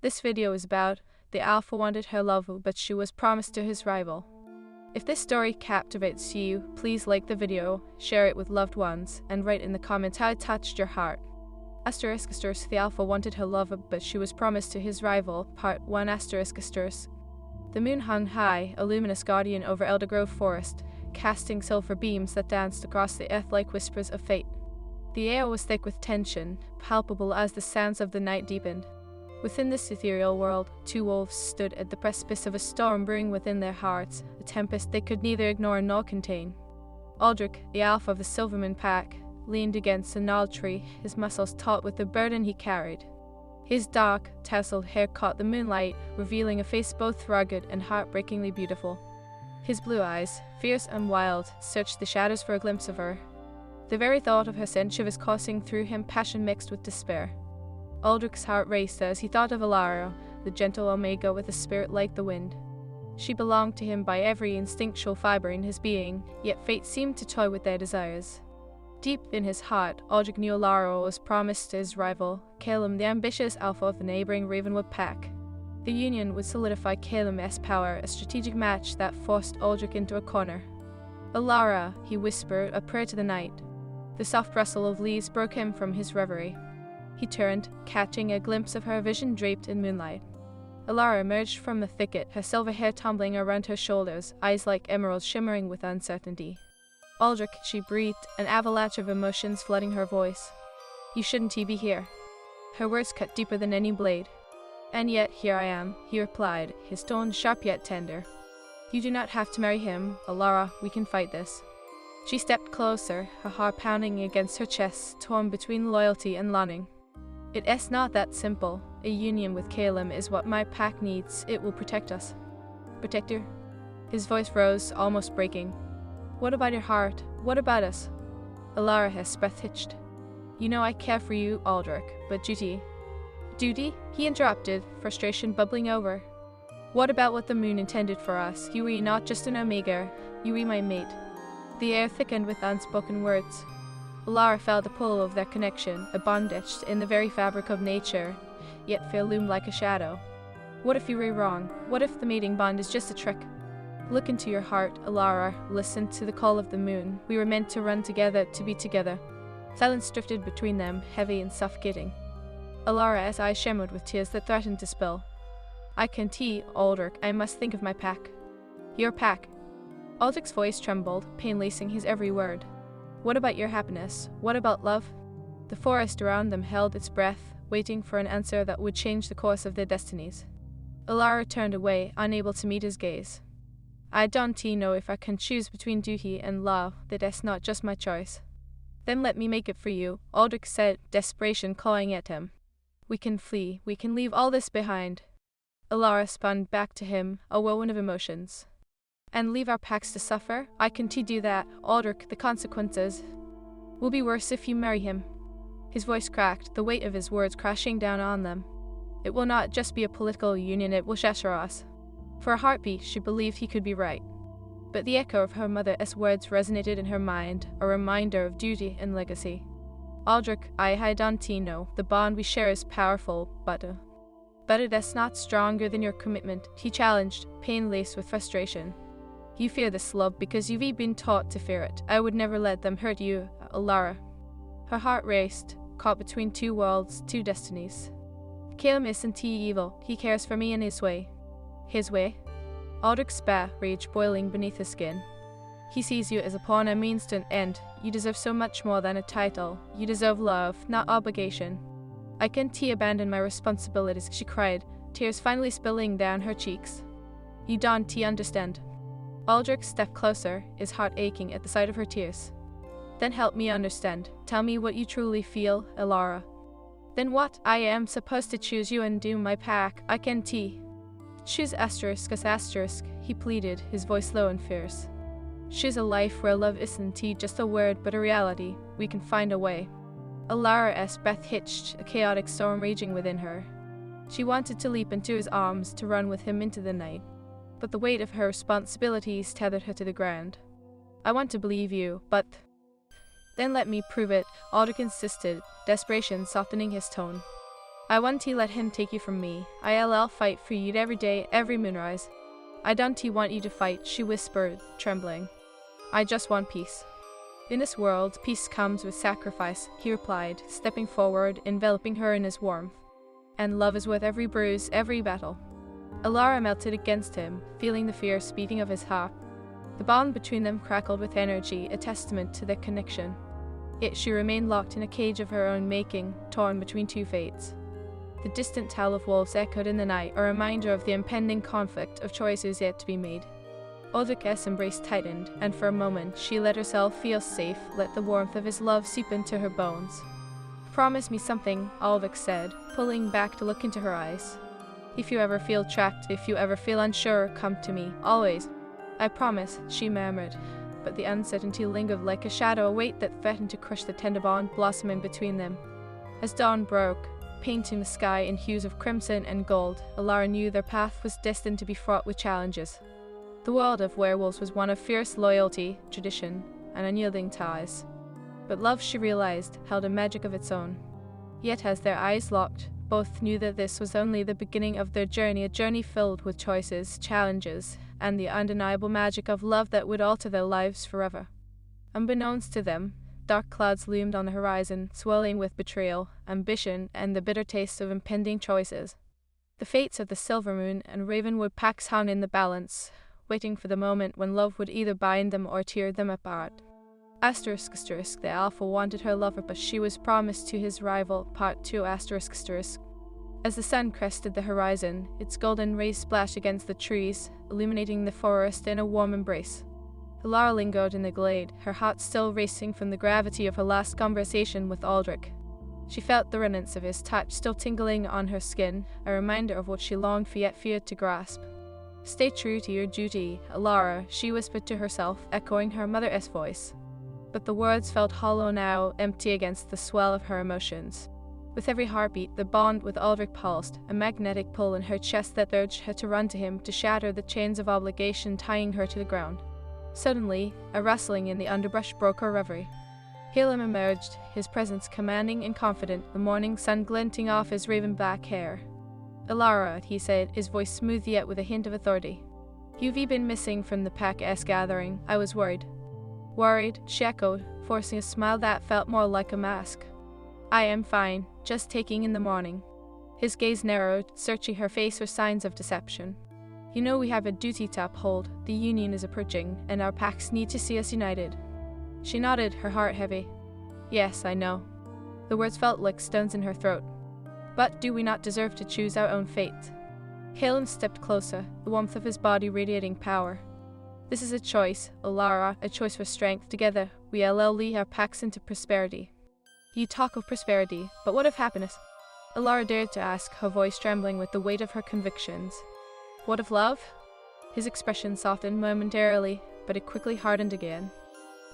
This video is about the alpha wanted her love, but she was promised to his rival. If this story captivates you, please like the video, share it with loved ones, and write in the comments how it touched your heart. ****, the alpha wanted her love, but she was promised to his rival. Part 1 ****. The moon hung high, a luminous guardian over Eldergrove Forest, casting silver beams that danced across the earth like whispers of fate. The air was thick with tension, palpable as the sounds of the night deepened. Within this ethereal world, two wolves stood at the precipice of a storm brewing within their hearts, a tempest they could neither ignore nor contain. Aldrich, the alpha of the Silverman pack, leaned against a gnarled tree, his muscles taut with the burden he carried. His dark, tousled hair caught the moonlight, revealing a face both rugged and heartbreakingly beautiful. His blue eyes, fierce and wild, searched the shadows for a glimpse of her. The very thought of her sent shivers coursing through him, passion mixed with despair. Aldrich's heart raced as he thought of Alara, the gentle Omega with a spirit like the wind. She belonged to him by every instinctual fiber in his being, yet fate seemed to toy with their desires. Deep in his heart, Aldrich knew Alara was promised to his rival, Calum, the ambitious alpha of the neighboring Ravenwood pack. The union would solidify Calum's power, a strategic match that forced Aldrich into a corner. "Alara," he whispered, a prayer to the night. The soft rustle of leaves broke him from his reverie. He turned, catching a glimpse of her, vision draped in moonlight. Alara emerged from the thicket, her silver hair tumbling around her shoulders, eyes like emeralds shimmering with uncertainty. "Aldrich," she breathed, an avalanche of emotions flooding her voice. "You shouldn't be here." Her words cut deeper than any blade. "And yet here I am," he replied, his tone sharp yet tender. "You do not have to marry him, Alara, we can fight this." She stepped closer, her heart pounding against her chest, torn between loyalty and longing. "It is not that simple. A union with Calum is what my pack needs. It will protect us." "Protect her?" His voice rose, almost breaking. "What about your heart? What about us?" Alara's breath hitched. "You know I care for you, Aldrich, but duty—" "Duty?" he interrupted, frustration bubbling over. "What about what the moon intended for us? You are not just an Omega, you are my mate." The air thickened with unspoken words. Alara felt the pull of their connection, a bond etched in the very fabric of nature, yet fear loomed like a shadow. What if you were wrong? What if the mating bond is just a trick? "Look into your heart, Alara. Listen to the call of the moon. We were meant to run together, to be together." Silence drifted between them, heavy and suffocating. Alara's eyes shimmered with tears that threatened to spill. "I can't, Aldrich. I must think of my pack." "Your pack?" Aldrich's voice trembled, pain lacing his every word. "What about your happiness? What about love?" The forest around them held its breath, waiting for an answer that would change the course of their destinies. Alara turned away, unable to meet his gaze. "I don't know if I can choose between duty and love. That is not just my choice." "Then let me make it for you," Aldrich said, desperation clawing at him. "We can flee. We can leave all this behind." Alara spun back to him, a whirlwind of emotions. "And leave our packs to suffer? I can do that, Aldrich. The consequences will be worse if you marry him." His voice cracked, the weight of his words crashing down on them. "It will not just be a political union, it will shatter us." For a heartbeat, she believed he could be right. But the echo of her mother's words resonated in her mind, a reminder of duty and legacy. "Aldrich, I don't know. The bond we share is powerful, but it is not stronger than your commitment," he challenged, pain-laced with frustration. "You fear this love because you've been taught to fear it. I would never let them hurt you, Alara." Her heart raced, caught between two worlds, two destinies. "Calum isn't evil. He cares for me in his way." "His way?" Aldrich spat, rage boiling beneath his skin. "He sees you as a pawn, a means to an end. You deserve so much more than a title. You deserve love, not obligation." "I can't abandon my responsibilities," she cried, tears finally spilling down her cheeks. "You don't understand." Aldrich stepped closer, his heart aching at the sight of her tears. "Then help me understand. Tell me what you truly feel, Alara." "Then what? I am supposed to choose you and do my pack. I can't." "Choose ***, he pleaded, his voice low and fierce. "Choose a life where love isn't just a word but a reality. We can find a way." Alara's breath hitched, a chaotic storm raging within her. She wanted to leap into his arms, to run with him into the night. But the weight of her responsibilities tethered her to the ground. "I want to believe you, but—" "Then let me prove it," Aldrich insisted, desperation softening his tone. I want to let him take you from me. I'll fight for you every day, every moonrise. I don't want you to fight, she whispered, trembling. I just want peace. In this world, peace comes with sacrifice, he replied, stepping forward, enveloping her in his warmth. And love is worth every bruise, every battle. Alara melted against him, feeling the fierce beating of his heart. The bond between them crackled with energy, a testament to their connection. Yet she remained locked in a cage of her own making, torn between two fates. The distant howl of wolves echoed in the night, a reminder of the impending conflict of choices yet to be made. Aldrich's embrace tightened, and for a moment she let herself feel safe, let the warmth of his love seep into her bones. Promise me something, Aldrich said, pulling back to look into her eyes. If you ever feel trapped, if you ever feel unsure, come to me, always. I promise, she murmured, but the uncertainty lingered like a shadow, a weight that threatened to crush the tender bond blossoming between them. As dawn broke, painting the sky in hues of crimson and gold, Alara knew their path was destined to be fraught with challenges. The world of werewolves was one of fierce loyalty, tradition, and unyielding ties. But love, she realized, held a magic of its own. Yet as their eyes locked, both knew that this was only the beginning of their journey, a journey filled with choices, challenges, and the undeniable magic of love that would alter their lives forever. Unbeknownst to them, dark clouds loomed on the horizon, swirling with betrayal, ambition, and the bitter taste of impending choices. The fates of the Silver Moon and Ravenwood packs hung in the balance, waiting for the moment when love would either bind them or tear them apart. Asterisk, the Alpha wanted her lover, but she was promised to his rival. Part 2 asterisk. As the sun crested the horizon, its golden rays splashed against the trees, illuminating the forest in a warm embrace. Alara lingered in the glade, her heart still racing from the gravity of her last conversation with Aldrich. She felt the remnants of his touch still tingling on her skin, a reminder of what she longed for yet feared to grasp. Stay true to your duty, Alara, she whispered to herself, echoing her mother's voice. But the words felt hollow now, empty against the swell of her emotions. With every heartbeat, the bond with Aldrich pulsed, a magnetic pull in her chest that urged her to run to him, to shatter the chains of obligation tying her to the ground. Suddenly, a rustling in the underbrush broke her reverie. Calum emerged, his presence commanding and confident, the morning sun glinting off his raven-black hair. Alara, he said, his voice smooth yet with a hint of authority. You've been missing from the pack-s gathering. I was worried. Worried, she echoed, forcing a smile that felt more like a mask. I am fine, just taking in the morning. His gaze narrowed, searching her face for signs of deception. You know we have a duty to uphold, the Union is approaching, and our packs need to see us united. She nodded, her heart heavy. Yes, I know. The words felt like stones in her throat. But do we not deserve to choose our own fate? Calum stepped closer, the warmth of his body radiating power. This is a choice, Alara, a choice for strength. Together, we'll lead our packs into prosperity. You talk of prosperity, but what of happiness? Alara dared to ask, her voice trembling with the weight of her convictions. What of love? His expression softened momentarily, but it quickly hardened again.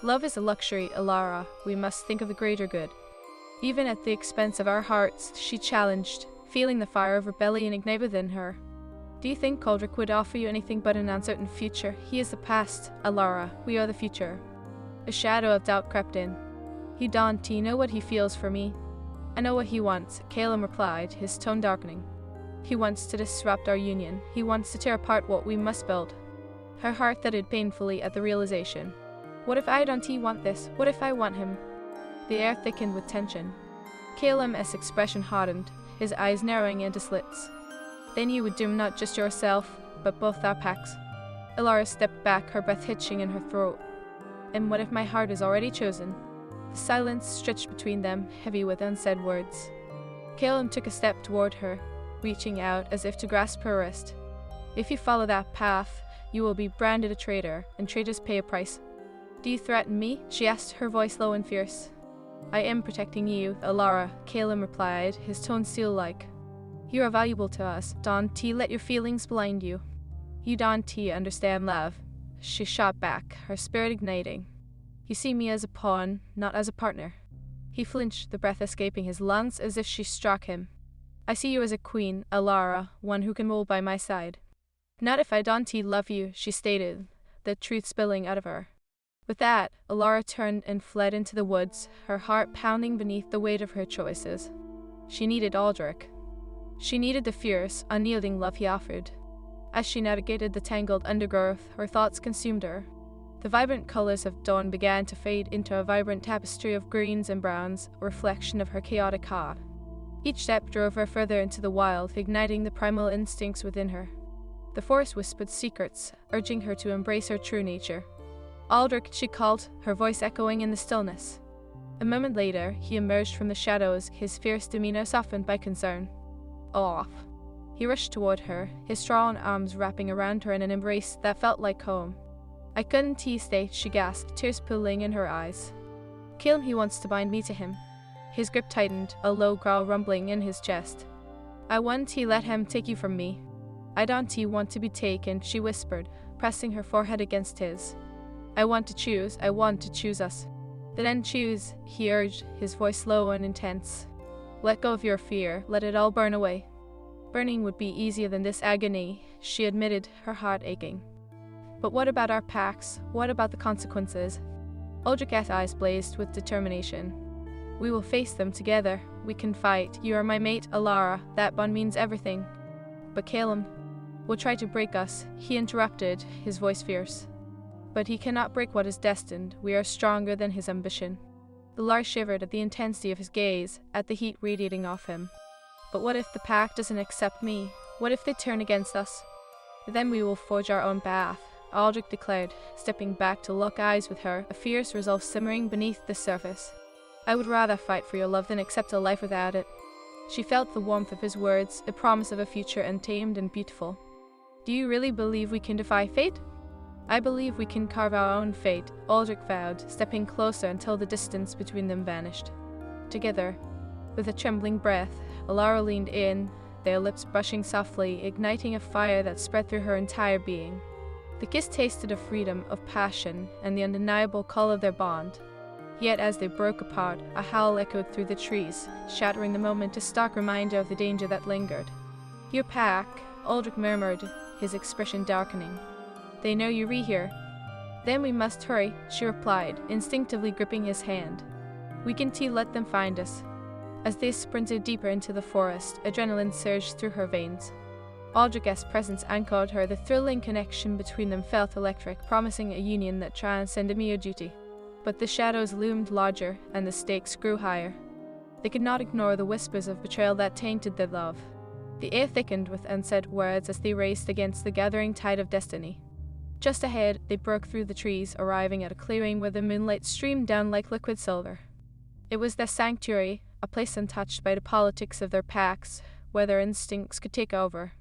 Love is a luxury, Alara. We must think of the greater good. Even at the expense of our hearts, she challenged, feeling the fire of rebellion ignite within her. Do you think Aldrich would offer you anything but an uncertain future? He is the past, Alara. We are the future. A shadow of doubt crept in. You don't know what he feels for me. I know what he wants, Calum replied, his tone darkening. He wants to disrupt our union. He wants to tear apart what we must build. Her heart thudded painfully at the realization. What if I don't want this? What if I want him? The air thickened with tension. Calum's expression hardened, his eyes narrowing into slits. Then you would doom not just yourself, but both our packs. Alara stepped back, her breath hitching in her throat. And what if my heart is already chosen? The silence stretched between them, heavy with unsaid words. Calum took a step toward her, reaching out as if to grasp her wrist. If you follow that path, you will be branded a traitor, and traitors pay a price. Do you threaten me? She asked, her voice low and fierce. I am protecting you, Alara, Calum replied, his tone steel-like. You are valuable to us. Don't let your feelings blind you. You don't understand love. She shot back, her spirit igniting. You see me as a pawn, not as a partner. He flinched, the breath escaping his lungs as if she struck him. I see you as a queen, Alara, one who can rule by my side. Not if I don't love you, she stated, the truth spilling out of her. With that, Alara turned and fled into the woods, her heart pounding beneath the weight of her choices. She needed Aldrich. She needed the fierce, unyielding love he offered. As she navigated the tangled undergrowth, her thoughts consumed her. The vibrant colors of dawn began to fade into a vibrant tapestry of greens and browns, a reflection of her chaotic heart. Each step drove her further into the wild, igniting the primal instincts within her. The forest whispered secrets, urging her to embrace her true nature. "Aldrich," she called, her voice echoing in the stillness. A moment later, he emerged from the shadows, his fierce demeanor softened by concern. "Off." He rushed toward her, his strong arms wrapping around her in an embrace that felt like home. "I couldn't stay," she gasped, tears pooling in her eyes. "Kill him, he wants to bind me to him." His grip tightened, a low growl rumbling in his chest. "I want to let him take you from me." "I don't want to be taken," she whispered, pressing her forehead against his. I want to choose us." "Then choose," he urged, his voice low and intense. "Let go of your fear, let it all burn away." "Burning would be easier than this agony," she admitted, her heart aching. "But what about our packs? What about the consequences?" Aldrich's eyes blazed with determination. "We will face them together. We can fight. You are my mate, Alara. That bond means everything." "But Caleb will try to break us," he interrupted, his voice fierce. "But he cannot break what is destined. We are stronger than his ambition." The Alara shivered at the intensity of his gaze, at the heat radiating off him. "But what if the pack doesn't accept me? What if they turn against us?" "Then we will forge our own path," Aldrich declared, stepping back to lock eyes with her, a fierce resolve simmering beneath the surface. "I would rather fight for your love than accept a life without it." She felt the warmth of his words, a promise of a future untamed and beautiful. "Do you really believe we can defy fate?" "I believe we can carve our own fate," Aldrich vowed, stepping closer until the distance between them vanished. Together, with a trembling breath, Alara leaned in, their lips brushing softly, igniting a fire that spread through her entire being. The kiss tasted of freedom, of passion, and the undeniable call of their bond. Yet as they broke apart, a howl echoed through the trees, shattering the moment, a stark reminder of the danger that lingered. "Your pack," Aldrich murmured, his expression darkening. "They know you're here." "Then we must hurry," she replied, instinctively gripping his hand. "We can let them find us." As they sprinted deeper into the forest, adrenaline surged through her veins. Aldrich's presence anchored her, the thrilling connection between them felt electric, promising a union that transcended mere duty. But the shadows loomed larger, and the stakes grew higher. They could not ignore the whispers of betrayal that tainted their love. The air thickened with unsaid words as they raced against the gathering tide of destiny. Just ahead, they broke through the trees, arriving at a clearing where the moonlight streamed down like liquid silver. It was their sanctuary, a place untouched by the politics of their packs, where their instincts could take over.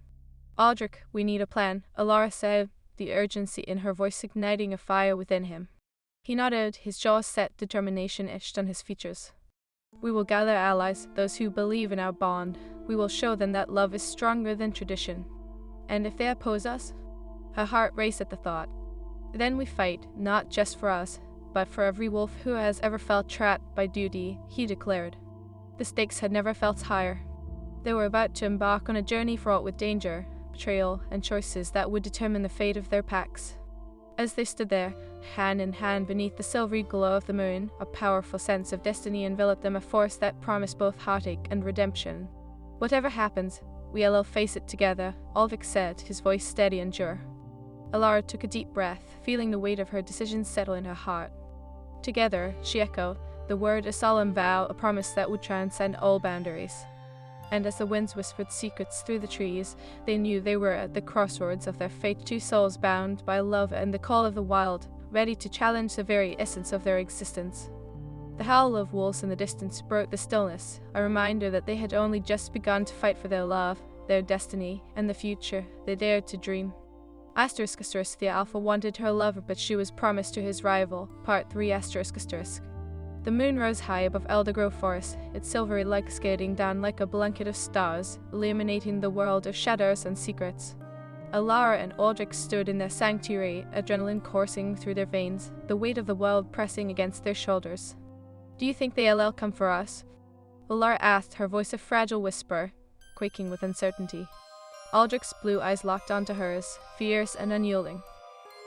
"Aldrich, we need a plan," Alara said, the urgency in her voice igniting a fire within him. He nodded, his jaws set, determination etched on his features. "We will gather allies, those who believe in our bond. We will show them that love is stronger than tradition. And if they oppose us?" Her heart raced at the thought. "Then we fight, not just for us, but for every wolf who has ever felt trapped by duty," he declared. The stakes had never felt higher. They were about to embark on a journey fraught with danger, betrayal, and choices that would determine the fate of their packs. As they stood there, hand in hand beneath the silvery glow of the moon, a powerful sense of destiny enveloped them, a force that promised both heartache and redemption. "Whatever happens, we'll face it together," Aldrich said, his voice steady and sure. Alara took a deep breath, feeling the weight of her decision settle in her heart. "Together," she echoed, the word a solemn vow, a promise that would transcend all boundaries. And as the winds whispered secrets through the trees, they knew they were at the crossroads of their fate, two souls bound by love and the call of the wild, ready to challenge the very essence of their existence. The howl of wolves in the distance broke the stillness, a reminder that they had only just begun to fight for their love, their destiny, and the future they dared to dream. Asterisk, the Alpha wanted her lover, but she was promised to his rival. Part 3 ***. The moon rose high above Eldergrove Forest, its silvery light skating down like a blanket of stars, illuminating the world of shadows and secrets. Alara and Aldrich stood in their sanctuary, adrenaline coursing through their veins, the weight of the world pressing against their shoulders. "Do you think they'll come for us?" Alara asked, her voice a fragile whisper, quaking with uncertainty. Aldrich's blue eyes locked onto hers, fierce and unyielding.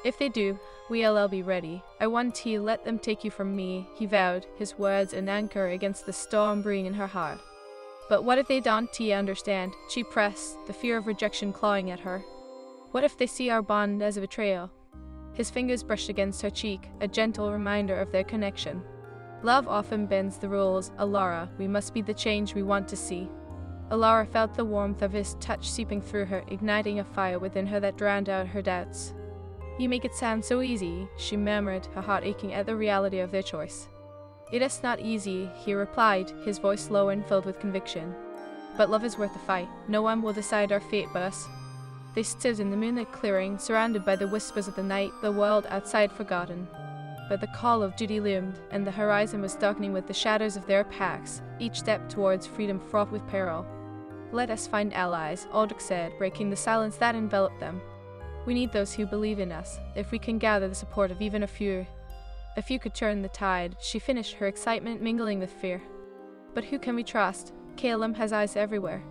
"If they do, we'll be ready. I want to let them take you from me," he vowed, his words an anchor against the storm brewing in her heart. But what if they don't understand? She pressed, the fear of rejection clawing at her. What if they see our bond as a betrayal? His fingers brushed against her cheek, a gentle reminder of their connection. Love often bends the rules, Alara. We must be the change we want to see. Alara felt the warmth of his touch seeping through her, igniting a fire within her that drowned out her doubts. You make it sound so easy, she murmured, her heart aching at the reality of their choice. It is not easy, he replied, his voice low and filled with conviction. But love is worth the fight. No one will decide our fate but us. They stood in the moonlit clearing, surrounded by the whispers of the night, the world outside forgotten. But the call of duty loomed, and the horizon was darkening with the shadows of their packs, each step towards freedom fraught with peril. Let us find allies, Aldrich said, breaking the silence that enveloped them. We need those who believe in us, if we can gather the support of even a few. A few could turn the tide, she finished, her excitement mingling with fear. But who can we trust? Calum has eyes everywhere.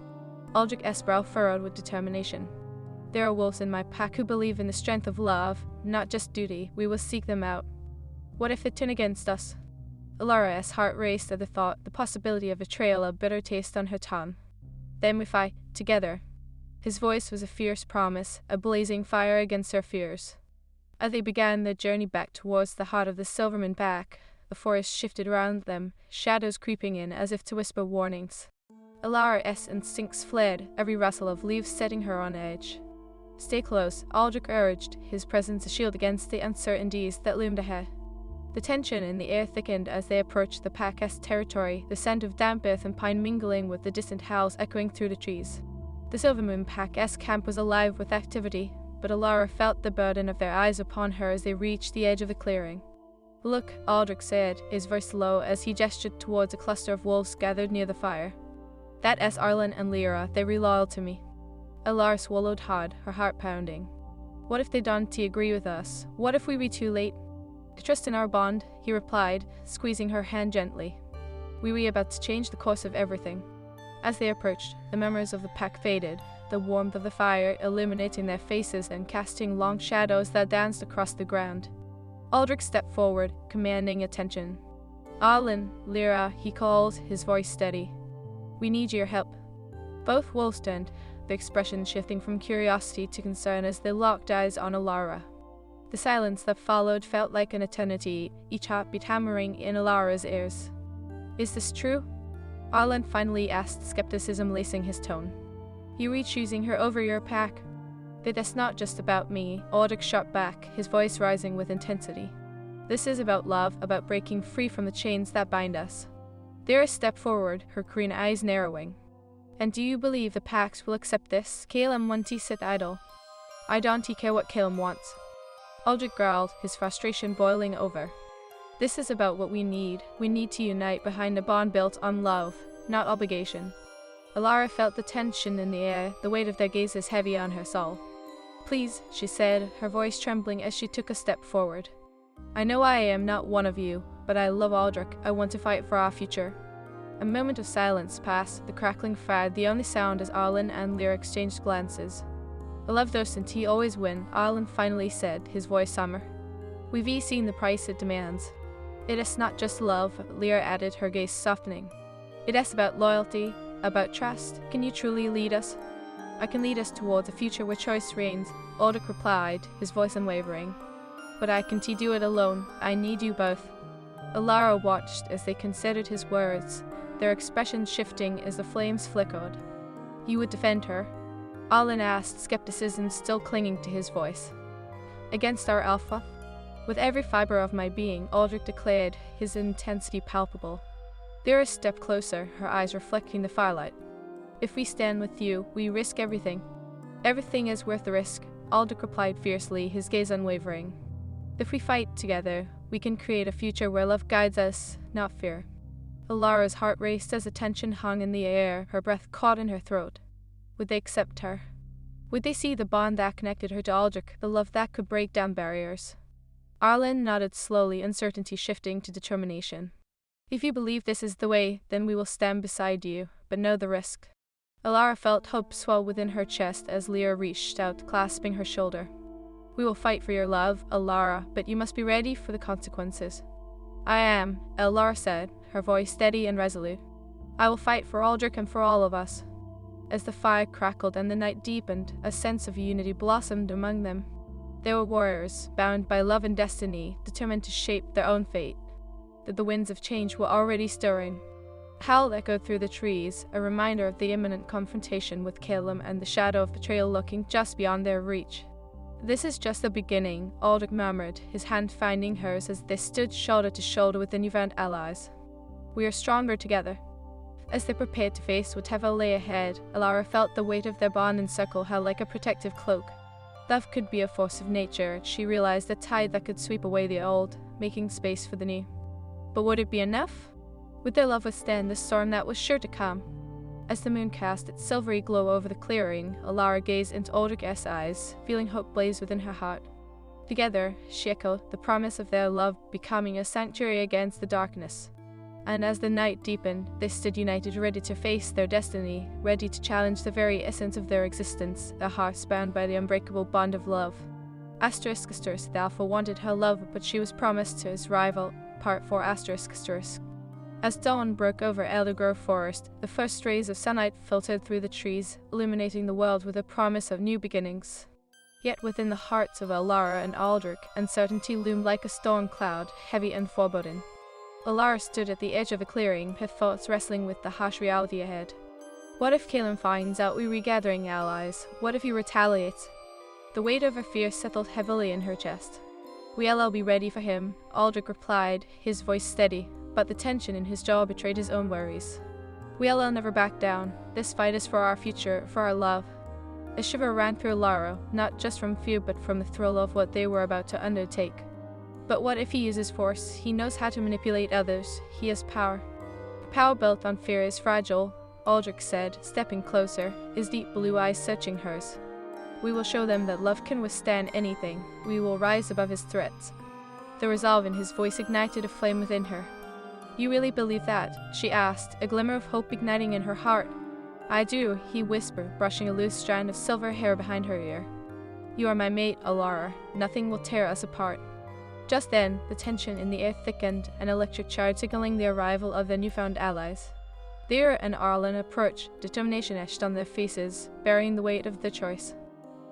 Aldrich's brow furrowed with determination. There are wolves in my pack who believe in the strength of love, not just duty. We will seek them out. What if they turn against us? Alara's heart raced at the thought, the possibility of betrayal a bitter taste on her tongue. Then we fight, together. His voice was a fierce promise, a blazing fire against her fears. As they began their journey back towards the heart of the Silverman pack, the forest shifted around them, shadows creeping in as if to whisper warnings. Alara's instincts fled, every rustle of leaves setting her on edge. Stay close, Aldrich urged, his presence a shield against the uncertainties that loomed ahead. The tension in the air thickened as they approached the pack's territory, the scent of damp earth and pine mingling with the distant howls echoing through the trees. The Silvermoon pack's camp was alive with activity, but Alara felt the burden of their eyes upon her as they reached the edge of the clearing. Look, Aldrich said, his voice low as he gestured towards a cluster of wolves gathered near the fire. That is Arlen and Lyra, they were loyal to me. Alara swallowed hard, her heart pounding. What if they don't agree with us? What if we be too late? Trust in our bond, he replied, squeezing her hand gently. We were about to change the course of everything. As they approached, the memories of the pack faded, the warmth of the fire illuminating their faces and casting long shadows that danced across the ground. Aldrich stepped forward, commanding attention. Arlen, Lyra, he called, his voice steady. We need your help. Both wolves turned, the expression shifting from curiosity to concern as they locked eyes on Alara. The silence that followed felt like an eternity, each heartbeat hammering in Alara's ears. Is this true? Arlen finally asked, skepticism lacing his tone. You were choosing her over your pack? But that's not just about me, Aldrich shot back, his voice rising with intensity. This is about love, about breaking free from the chains that bind us. Lyra stepped forward, her green eyes narrowing. And do you believe the packs will accept this? Calum won't sit idle. I don't care what Calum wants. Aldrich growled, his frustration boiling over. This is about what we need. We need to unite behind a bond built on love, not obligation. Alara felt the tension in the air, the weight of their gazes heavy on her soul. Please, she said, her voice trembling as she took a step forward. I know I am not one of you, but I love Aldrich. I want to fight for our future. A moment of silence passed, the crackling fire the only sound as Arlen and Lyra exchanged glances. I love those and he always win, Arlen finally said, his voice summer. We've seen the price it demands. It is not just love, Lyra added, her gaze softening. It is about loyalty, about trust. Can you truly lead us? I can lead us towards a future where choice reigns, Aldrich replied, his voice unwavering. But I can't do it alone. I need you both. Alara watched as they considered his words, their expressions shifting as the flames flickered. You would defend her? Arlen asked, skepticism still clinging to his voice. Against our alpha? With every fiber of my being, Aldrich declared, his intensity palpable. Lyra stepped closer, her eyes reflecting the firelight. If we stand with you, we risk everything. Everything is worth the risk, Aldrich replied fiercely, his gaze unwavering. If we fight together, we can create a future where love guides us, not fear. Alara's heart raced as the tension hung in the air, her breath caught in her throat. Would they accept her? Would they see the bond that connected her to Aldrich, the love that could break down barriers? Arlen nodded slowly, uncertainty shifting to determination. If you believe this is the way, then we will stand beside you, but know the risk. Alara felt hope swell within her chest as Lyra reached out, clasping her shoulder. We will fight for your love, Alara, but you must be ready for the consequences. I am, Alara said, her voice steady and resolute. I will fight for Aldrich and for all of us." As the fire crackled and the night deepened, a sense of unity blossomed among them. They were warriors, bound by love and destiny, determined to shape their own fate. That the winds of change were already stirring. A howl echoed through the trees, a reminder of the imminent confrontation with Caleb and the shadow of betrayal lurking just beyond their reach. "This is just the beginning," Aldrich murmured, his hand finding hers as they stood shoulder to shoulder with their newfound allies. "We are stronger together." As they prepared to face whatever lay ahead, Alara felt the weight of their bond encircle her like a protective cloak. Love could be a force of nature, she realized, a tide that could sweep away the old, making space for the new. But would it be enough? Would their love withstand the storm that was sure to come? As the moon cast its silvery glow over the clearing, Alara gazed into Aldrich's eyes, feeling hope blaze within her heart. Together, she echoed the promise of their love becoming a sanctuary against the darkness. And as the night deepened, they stood united, ready to face their destiny, ready to challenge the very essence of their existence, their hearts bound by the unbreakable bond of love. Asterisk, the Alpha wanted her love, but she was promised to his rival. Part 4 asterisk. As dawn broke over Eldergrove Forest, the first rays of sunlight filtered through the trees, illuminating the world with a promise of new beginnings. Yet within the hearts of Alara and Aldrich, uncertainty loomed like a storm cloud, heavy and foreboding. Alara stood at the edge of a clearing, her thoughts wrestling with the harsh reality ahead. What if Caleb finds out we're regathering allies? What if he retaliates? The weight of her fear settled heavily in her chest. "We'll all be ready for him," Aldrich replied, his voice steady, but the tension in his jaw betrayed his own worries. "We'll all never back down. This fight is for our future, for our love." A shiver ran through Alara, not just from fear but from the thrill of what they were about to undertake. But what if he uses force? He knows how to manipulate others. He has power. "Power built on fear is fragile," Aldrich said, stepping closer, his deep blue eyes searching hers. "We will show them that love can withstand anything. We will rise above his threats." The resolve in his voice ignited a flame within her. "You really believe that?" she asked, a glimmer of hope igniting in her heart. "I do," he whispered, brushing a loose strand of silver hair behind her ear. "You are my mate, Alara. Nothing will tear us apart." Just then, the tension in the air thickened, an electric charge signaling the arrival of their newfound allies. Lyra and Arlen approached, determination etched on their faces, bearing the weight of their choice.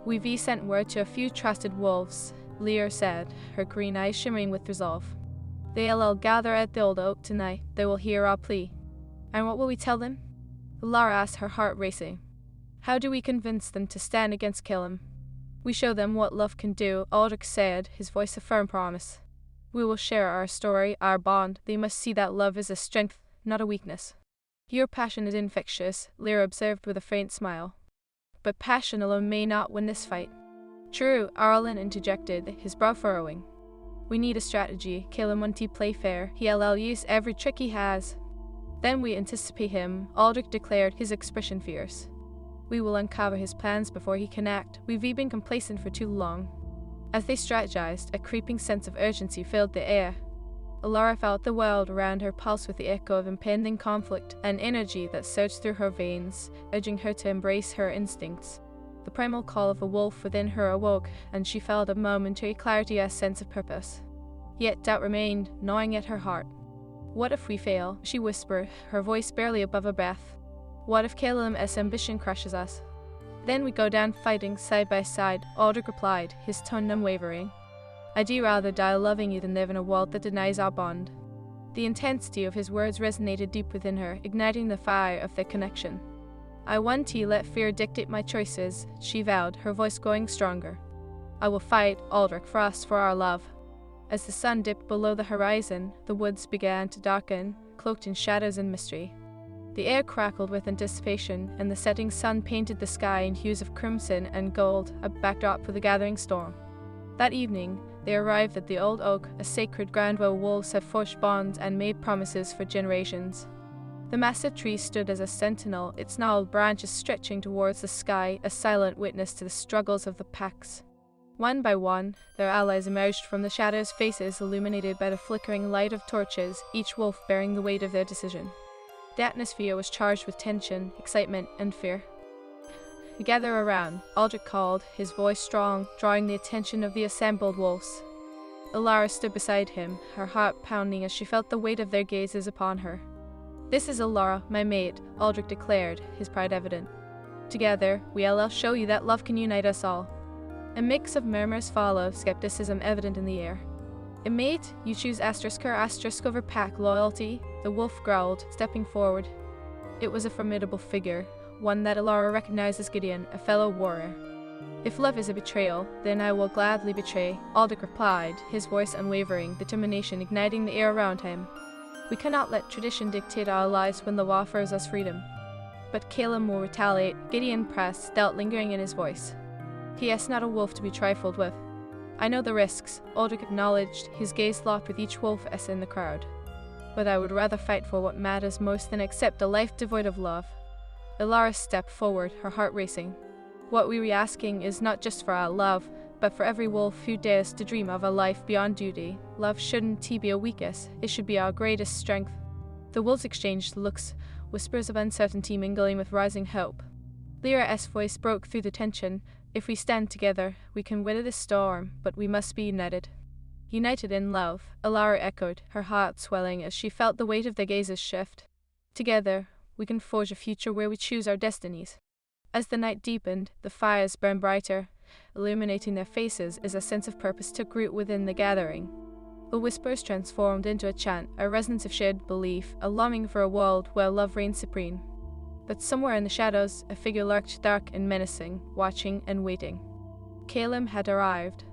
"We've sent word to a few trusted wolves," Lyra said, her green eyes shimmering with resolve. "They'll all gather at the old oak tonight. They will hear our plea." "And what will we tell them?" Alara asked, her heart racing. "How do we convince them to stand against Caleb?" "We show them what love can do," Aldrich said, his voice a firm promise. "We will share our story, our bond. They must see that love is a strength, not a weakness." "Your passion is infectious," Lyra observed with a faint smile. "But passion alone may not win this fight." "True," Arlen interjected, his brow furrowing. "We need a strategy. Caleb won't play fair. He'll use every trick he has." "Then we anticipate him," Aldrich declared, his expression fierce. "We will uncover his plans before he can act. We've been complacent for too long." As they strategized, a creeping sense of urgency filled the air. Alara felt the world around her pulse with the echo of impending conflict, an energy that surged through her veins, urging her to embrace her instincts. The primal call of a wolf within her awoke, and she felt a momentary clarity, a sense of purpose. Yet doubt remained, gnawing at her heart. "What if we fail?" she whispered, her voice barely above a breath. "What if Caleb's ambition crushes us?" "Then we go down fighting side by side," Aldrich replied, his tone unwavering. "I'd rather die loving you than live in a world that denies our bond." The intensity of his words resonated deep within her, igniting the fire of their connection. "I won't let fear dictate my choices," she vowed, her voice growing stronger. "I will fight, Aldrich, for us, for our love." As the sun dipped below the horizon, the woods began to darken, cloaked in shadows and mystery. The air crackled with anticipation, and the setting sun painted the sky in hues of crimson and gold, a backdrop for the gathering storm. That evening, they arrived at the old oak, a sacred ground where wolves had forged bonds and made promises for generations. The massive tree stood as a sentinel, its gnarled branches stretching towards the sky, a silent witness to the struggles of the packs. One by one, their allies emerged from the shadows, faces illuminated by the flickering light of torches, each wolf bearing the weight of their decision. The atmosphere was charged with tension, excitement, and fear. "Gather around," Aldrich called, his voice strong, drawing the attention of the assembled wolves. Alara stood beside him, her heart pounding as she felt the weight of their gazes upon her. "This is Alara, my mate," Aldrich declared, his pride evident. "Together, we'll show you that love can unite us all." A mix of murmurs followed, skepticism evident in the air. "A mate? You choose *** over pack loyalty?" the wolf growled, stepping forward. It was a formidable figure, one that Alara recognized as Gideon, a fellow warrior. "If love is a betrayal, then I will gladly betray," Aldrich replied, his voice unwavering, determination igniting the air around him. "We cannot let tradition dictate our lives when love offers us freedom." "But Caleb will retaliate," Gideon pressed, doubt lingering in his voice. "He is not a wolf to be trifled with." "I know the risks," Aldrich acknowledged, his gaze locked with each wolf as in the crowd. "But I would rather fight for what matters most than accept a life devoid of love." Alara stepped forward, her heart racing. "What we are asking is not just for our love, but for every wolf who dares to dream of a life beyond duty. Love shouldn't be a weakness, it should be our greatest strength." The wolves exchanged looks, whispers of uncertainty mingling with rising hope. Lyra's voice broke through the tension. "If we stand together, we can weather this storm, but we must be united." "United in love," Alara echoed, her heart swelling as she felt the weight of their gazes shift. "Together, we can forge a future where we choose our destinies." As the night deepened, the fires burned brighter, illuminating their faces as a sense of purpose took root within the gathering. The whispers transformed into a chant, a resonance of shared belief, a longing for a world where love reigned supreme. But somewhere in the shadows, a figure lurked dark and menacing, watching and waiting. Caleb had arrived.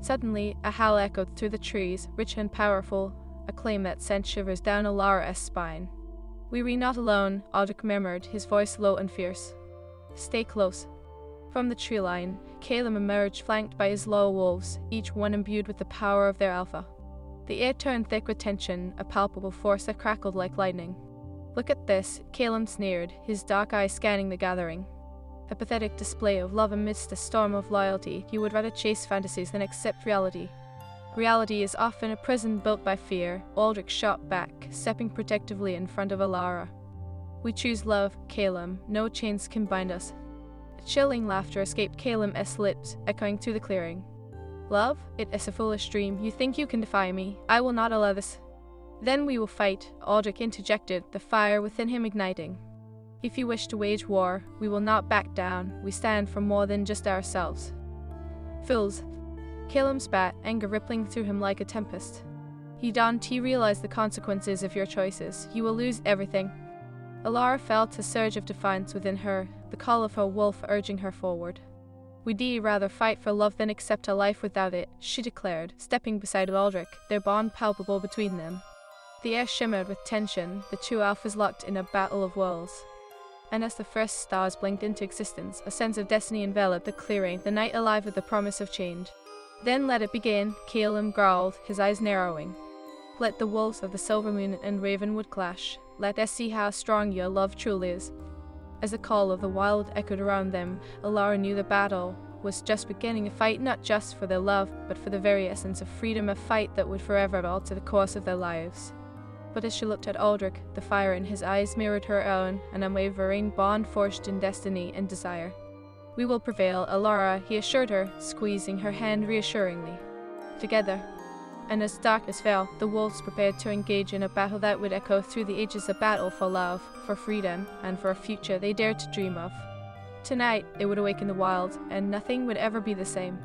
Suddenly, a howl echoed through the trees, rich and powerful, a claim that sent shivers down Alara's spine. "We are not alone," Aldrich murmured, his voice low and fierce. "Stay close." From the tree line, Caleb emerged, flanked by his loyal wolves, each one imbued with the power of their alpha. The air turned thick with tension, a palpable force that crackled like lightning. "Look at this," Caleb sneered, his dark eyes scanning the gathering. "A pathetic display of love amidst a storm of loyalty. You would rather chase fantasies than accept reality." "Reality is often a prison built by fear," Aldrich shot back, stepping protectively in front of Alara. "We choose love, Caleb. No chains can bind us." Chilling laughter escaped Caleb's lips, echoing through the clearing. "Love? It is a foolish dream. You think you can defy me. I will not allow this." "Then we will fight," Aldrich interjected, the fire within him igniting. "If you wish to wage war, we will not back down. We stand for more than just ourselves." "Fools!" Caleb spat, anger rippling through him like a tempest. "You don't realize the consequences of your choices. You will lose everything." Alara felt a surge of defiance within her, the call of her wolf urging her forward. "We'd rather fight for love than accept a life without it," she declared, stepping beside Aldrich, their bond palpable between them. The air shimmered with tension, the two alphas locked in a battle of wills. And as the first stars blinked into existence, a sense of destiny enveloped the clearing, the night alive with the promise of change. "Then let it begin," Caleb growled, his eyes narrowing. "Let the wolves of the Silver Moon and Ravenwood clash. Let us see how strong your love truly is." As the call of the wild echoed around them, Alara knew the battle was just beginning, a fight not just for their love, but for the very essence of freedom, a fight that would forever alter the course of their lives. But as she looked at Aldrich, the fire in his eyes mirrored her own, an unwavering bond forged in destiny and desire. "We will prevail, Alara," he assured her, squeezing her hand reassuringly. "Together." And as darkness fell, the wolves prepared to engage in a battle that would echo through the ages, a battle for love, for freedom, and for a future they dared to dream of. Tonight, it would awaken the wild, and nothing would ever be the same.